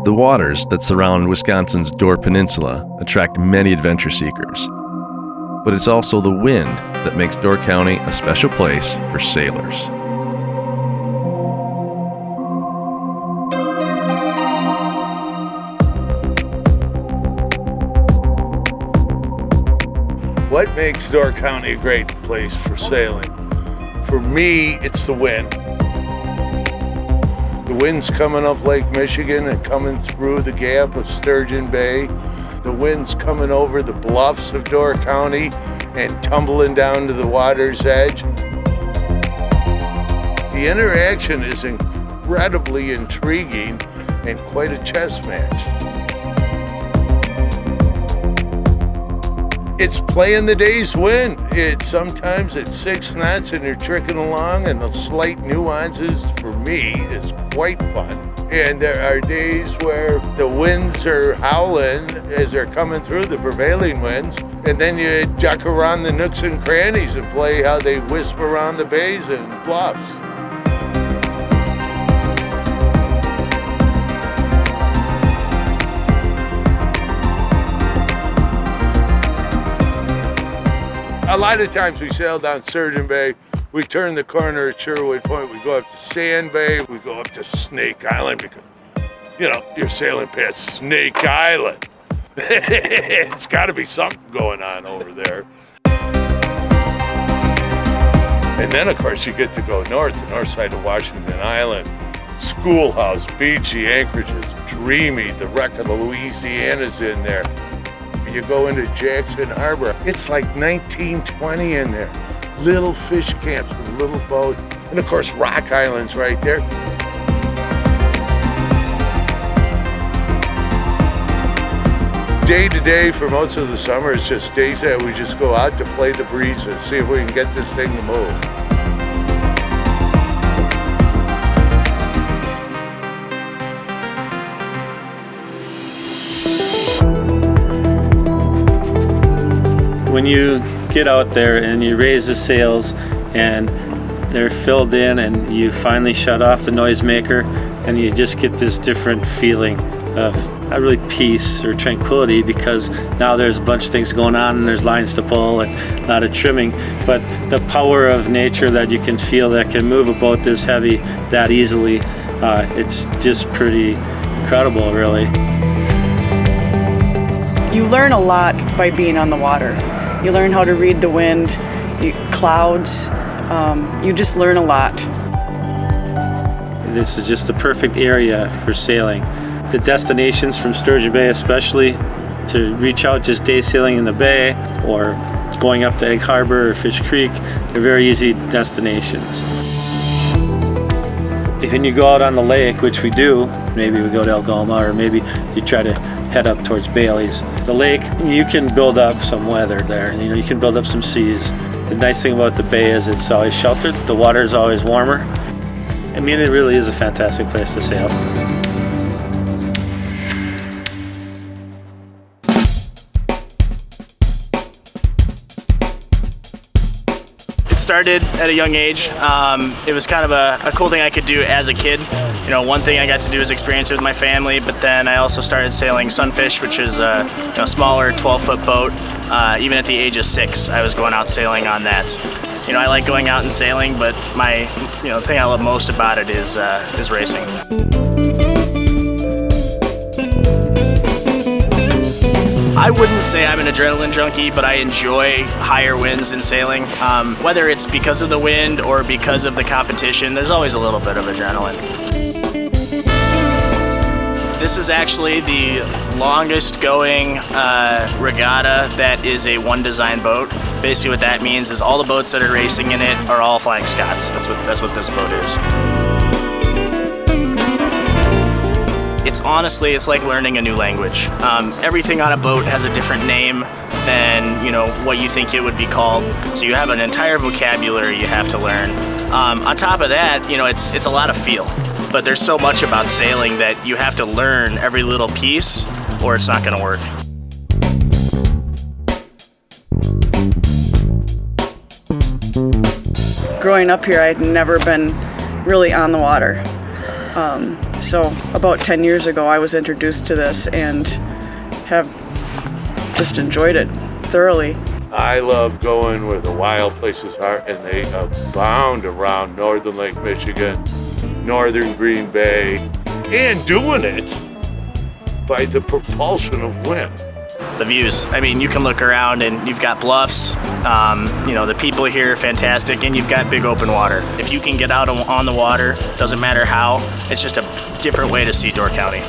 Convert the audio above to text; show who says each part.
Speaker 1: The waters that surround Wisconsin's Door Peninsula attract many adventure seekers. But it's also the wind that makes Door County a special place for sailors.
Speaker 2: What makes Door County a great place for sailing? For me, it's the wind. The wind's coming up Lake Michigan and coming through the gap of Sturgeon Bay. The wind's coming over the bluffs of Door County and tumbling down to the water's edge. The interaction is incredibly intriguing and quite a chess match. It's playing the day's wind. Sometimes it's 6 knots and you're tricking along, and the slight nuances for me is quite fun. And there are days where the winds are howling as they're coming through, the prevailing winds, and then you duck around the nooks and crannies and play how they wisp around the bays and bluffs. A lot of times we sail down Sturgeon Bay, we turn the corner at Sherwood Point, we go up to Sand Bay, we go up to Snake Island because, you're sailing past Snake Island. It's got to be something going on over there. And then, of course, you get to go north, the north side of Washington Island. Schoolhouse, beachy anchorages, dreamy, the wreck of the Louisiana's in there. You go into Jackson Harbor, it's like 1920 in there. Little fish camps with little boats. And of course, Rock Island's right there. Day to day for most of the summer, it's just days that we just go out to play the breeze and see if we can get this thing to move.
Speaker 3: When you get out there and you raise the sails and they're filled in and you finally shut off the noisemaker and you just get this different feeling of not really peace or tranquility, because now there's a bunch of things going on and there's lines to pull and a lot of trimming, but the power of nature that you can feel that can move a boat this heavy that easily, it's just pretty incredible, really.
Speaker 4: You learn a lot by being on the water. You learn how to read the wind, clouds, you just learn a lot.
Speaker 3: This is just the perfect area for sailing. The destinations from Sturgeon Bay especially, to reach out just day sailing in the bay or going up to Egg Harbor or Fish Creek, they're very easy destinations. If you go out on the lake, which we do, maybe we go to Algoma or maybe you try to head up towards Bailey's. The lake, you can build up some weather there. You can build up some seas. The nice thing about the bay is it's always sheltered. The water is always warmer. I mean, it really is a fantastic place to sail.
Speaker 5: Started at a young age. It was kind of a cool thing I could do as a kid. One thing I got to do is experience it with my family, but then I also started sailing Sunfish, which is a smaller 12-foot boat. Even at the age of 6, I was going out sailing on that. I like going out and sailing, but the thing I love most about it is racing. I wouldn't say I'm an adrenaline junkie, but I enjoy higher winds in sailing. Whether it's because of the wind or because of the competition, there's always a little bit of adrenaline. This is actually the longest going regatta that is a one design boat. Basically what that means is all the boats that are racing in it are all Flying Scots. That's what this boat is. It's like learning a new language. Everything on a boat has a different name than what you think it would be called. So you have an entire vocabulary you have to learn. On top of that, it's a lot of feel. But there's so much about sailing that you have to learn every little piece, or it's not going to work.
Speaker 4: Growing up here, I'd never been really on the water. So about 10 years ago, I was introduced to this and have just enjoyed it thoroughly.
Speaker 2: I love going where the wild places are, and they abound around northern Lake Michigan, northern Green Bay, and doing it by the propulsion of wind.
Speaker 5: The views. I mean, you can look around and you've got bluffs. The people here are fantastic, and you've got big open water. If you can get out on the water, doesn't matter how, it's just a different way to see Door County.